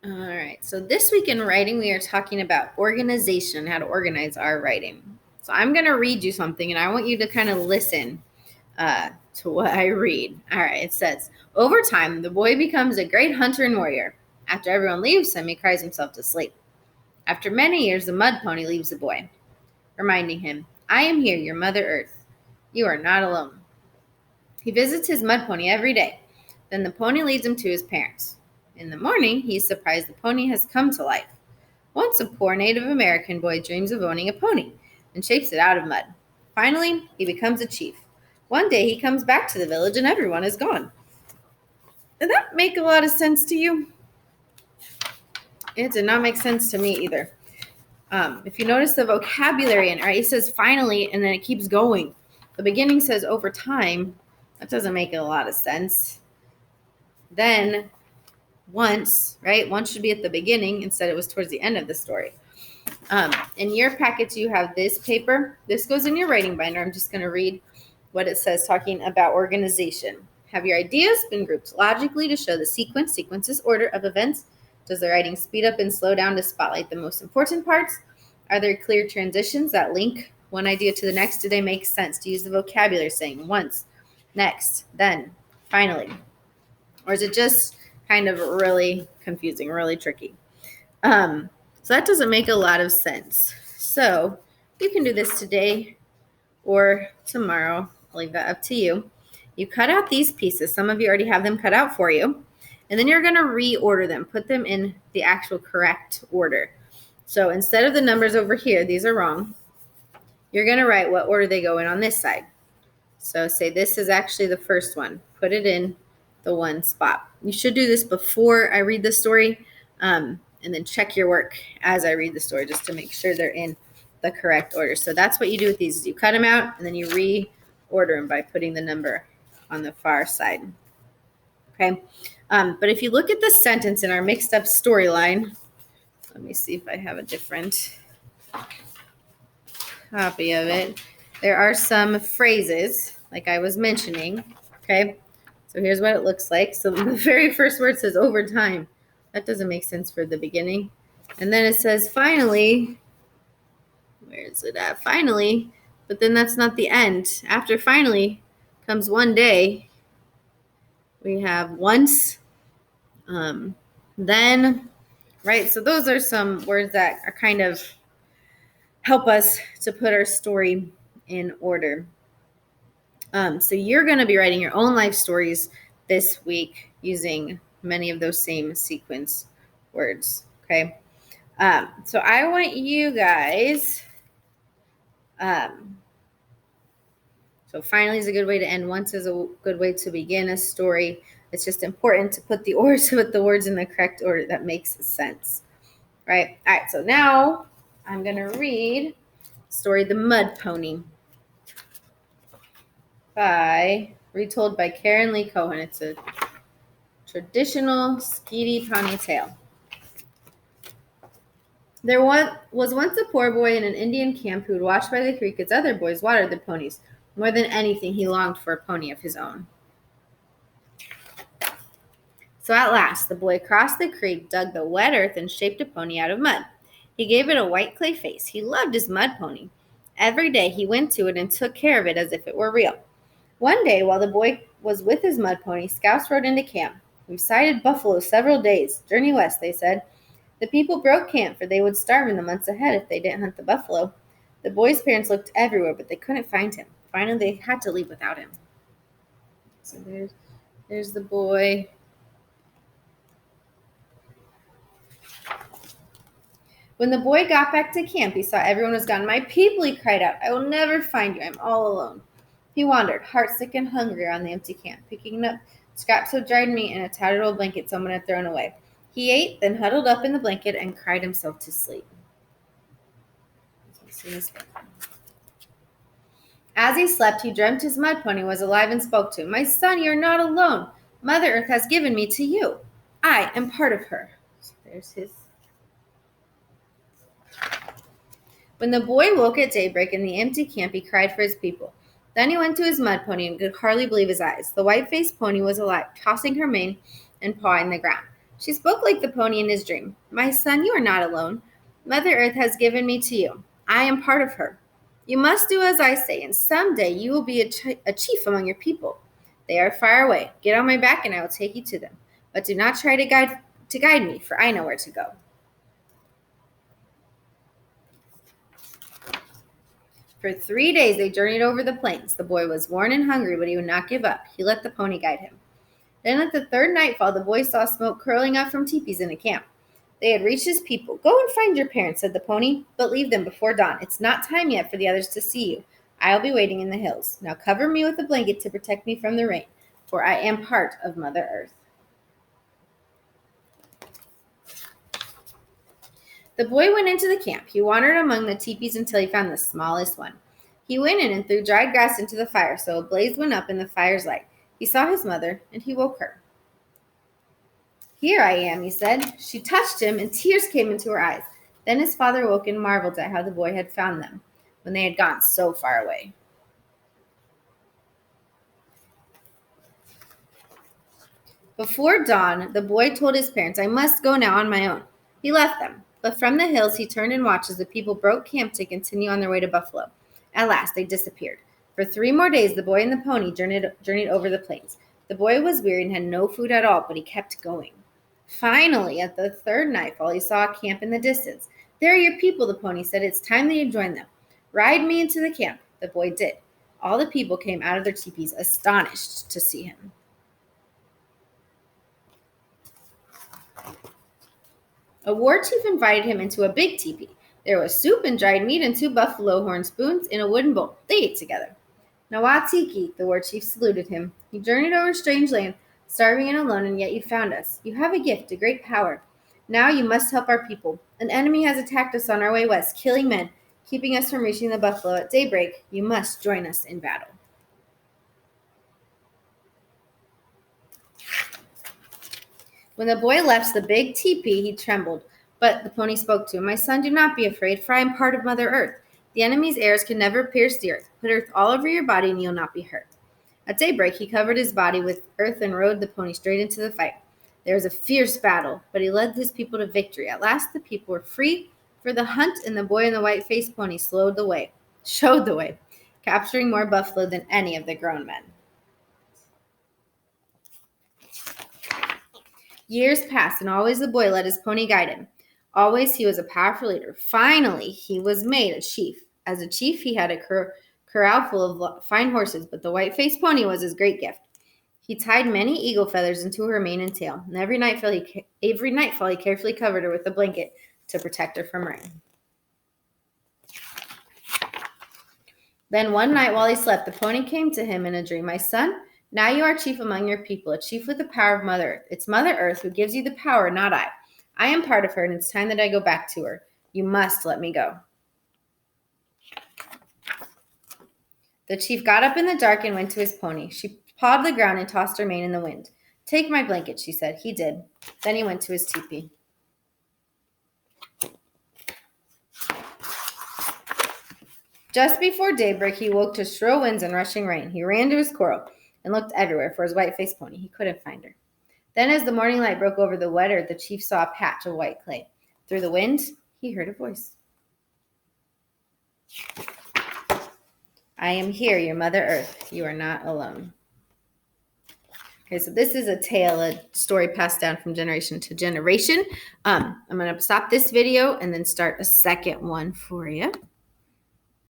All right. So this week in writing, we are talking about organization, how to organize our writing. So I'm going to read you something, and I want you to kind of listen to what I read. All right. It says, over time, the boy becomes a great hunter and warrior. After everyone leaves him, he cries himself to sleep. After many years, the mud pony leaves the boy, reminding him, I am here, your Mother Earth. You are not alone. He visits his mud pony every day. Then the pony leads him to his parents. In the morning, he is surprised the pony has come to life. Once a poor Native American boy dreams of owning a pony and shapes it out of mud. Finally, he becomes a chief. One day he comes back to the village and everyone is gone. Did that make a lot of sense to you? It did not make sense to me either. If you notice the vocabulary in it, right, it says finally and then it keeps going. The beginning says over time. That doesn't make a lot of sense. Then once, right? Once should be at the beginning. Instead, it was towards the end of the story. In your packets, you have this paper. This goes in your writing binder. I'm just going to read what it says talking about organization. Have your ideas been grouped logically to show the sequence's order of events? Does the writing speed up and slow down to spotlight the most important parts? Are there clear transitions that link one idea to the next? Do they make sense to use the vocabulary saying once, next, then, finally? Or is it just kind of really confusing, really tricky? So that doesn't make a lot of sense. So you can do this today or tomorrow. I'll leave that up to you. You cut out these pieces. Some of you already have them cut out for you. And then you're going to reorder them. Put them in the actual correct order. So instead of the numbers over here, these are wrong. You're going to write what order they go in on this side. So say this is actually the first one. Put it in the one spot. You should do this before I read the story, and then check your work as I read the story just to make sure they're in the correct order. So that's what you do with these is you cut them out and then you reorder them by putting the number on the far side. Okay. But if you look at the sentence in our mixed up storyline, let me see if I have a different copy of it. There are some phrases like I was mentioning. Okay. So here's what it looks like. So the very first word says over time. That doesn't make sense for the beginning. And then it says finally. Where is it at? Finally. But then that's not the end. After finally comes one day. We have once. Then. Right? So those are some words that are kind of help us to put our story in order. So you're going to be writing your own life stories this week using many of those same sequence words. Okay. So I want you guys. So finally is a good way to end. Once is a good way to begin a story. It's just important to put the words in the correct order that makes sense. Right. All right. So now I'm going to read story The Mud Pony retold by Karen Lee Cohen. It's a traditional Skeety pony tale. There was once a poor boy in an Indian camp who would watch by the creek as other boys watered the ponies. More than anything, he longed for a pony of his own. So at last, the boy crossed the creek, dug the wet earth, and shaped a pony out of mud. He gave it a white clay face. He loved his mud pony. Every day he went to it and took care of it as if it were real. One day, while the boy was with his mud pony, scouts rode into camp. We've sighted buffalo several days. Journey west, they said. The people broke camp, for they would starve in the months ahead if they didn't hunt the buffalo. The boy's parents looked everywhere, but they couldn't find him. Finally, they had to leave without him. So there's the boy. When the boy got back to camp, he saw everyone was gone. My people, he cried out, I will never find you. I'm all alone. He wandered, heartsick and hungry, around the empty camp, picking up scraps of dried meat and a tattered old blanket someone had thrown away. He ate, then huddled up in the blanket and cried himself to sleep. As he slept, he dreamt his mud pony was alive and spoke to him. My son, you're not alone. Mother Earth has given me to you. I am part of her. So there's his. When the boy woke at daybreak in the empty camp, he cried for his people. Then he went to his mud pony and could hardly believe his eyes. The white-faced pony was alive, tossing her mane and pawing the ground. She spoke like the pony in his dream. My son, you are not alone. Mother Earth has given me to you. I am part of her. You must do as I say, and someday you will be a chief among your people. They are far away. Get on my back, and I will take you to them. But do not try to guide me, for I know where to go. For 3 days they journeyed over the plains. The boy was worn and hungry, but he would not give up. He let the pony guide him. Then at the third nightfall, the boy saw smoke curling up from teepees in a camp. They had reached his people. Go and find your parents, said the pony, but leave them before dawn. It's not time yet for the others to see you. I'll be waiting in the hills. Now cover me with a blanket to protect me from the rain, for I am part of Mother Earth. The boy went into the camp. He wandered among the teepees until he found the smallest one. He went in and threw dried grass into the fire, so a blaze went up in the fire's light. He saw his mother, and he woke her. Here I am, he said. She touched him, and tears came into her eyes. Then his father woke and marveled at how the boy had found them when they had gone so far away. Before dawn, the boy told his parents, I must go now on my own. He left them, but from the hills he turned and watched as the people broke camp to continue on their way to Buffalo. At last, they disappeared. For 3 more days, the boy and the pony journeyed over the plains. The boy was weary and had no food at all, but he kept going. Finally, at the third nightfall, he saw a camp in the distance. There are your people, the pony said. It's time that you join them. Ride me into the camp. The boy did. All the people came out of their teepees, astonished to see him. A war chief invited him into a big teepee. There was soup and dried meat and 2 buffalo horn spoons in a wooden bowl. They ate together. Nawatiki, the war chief saluted him. You journeyed over a strange land, starving and alone, and yet you found us. You have a gift, a great power. Now you must help our people. An enemy has attacked us on our way west, killing men, keeping us from reaching the buffalo at daybreak. You must join us in battle. When the boy left the big teepee, he trembled, but the pony spoke to him. My son, do not be afraid, for I am part of Mother Earth. The enemy's arrows can never pierce the earth. Put earth all over your body, and you'll not be hurt. At daybreak, he covered his body with earth and rode the pony straight into the fight. There was a fierce battle, but he led his people to victory. At last, the people were free for the hunt, and the boy on the white-faced pony showed the way, capturing more buffalo than any of the grown men. Years passed, and always the boy let his pony guide him. Always he was a powerful leader. Finally, he was made a chief. As a chief, he had a corral full of fine horses, but the white-faced pony was his great gift. He tied many eagle feathers into her mane and tail, and every nightfall he carefully covered her with a blanket to protect her from rain. Then one night while he slept, the pony came to him in a dream. My son, now you are chief among your people, a chief with the power of Mother Earth. It's Mother Earth who gives you the power, not I. I am part of her, and it's time that I go back to her. You must let me go. The chief got up in the dark and went to his pony. She pawed the ground and tossed her mane in the wind. Take my blanket, she said. He did. Then he went to his teepee. Just before daybreak, he woke to shrill winds and rushing rain. He ran to his corral and looked everywhere for his white-faced pony. He couldn't find her. Then as the morning light broke over the wet earth, the chief saw a patch of white clay. Through the wind, he heard a voice. I am here, your Mother Earth. You are not alone. Okay, so this is a tale, a story passed down from generation to generation. I'm going to stop this video and then start a second one for you.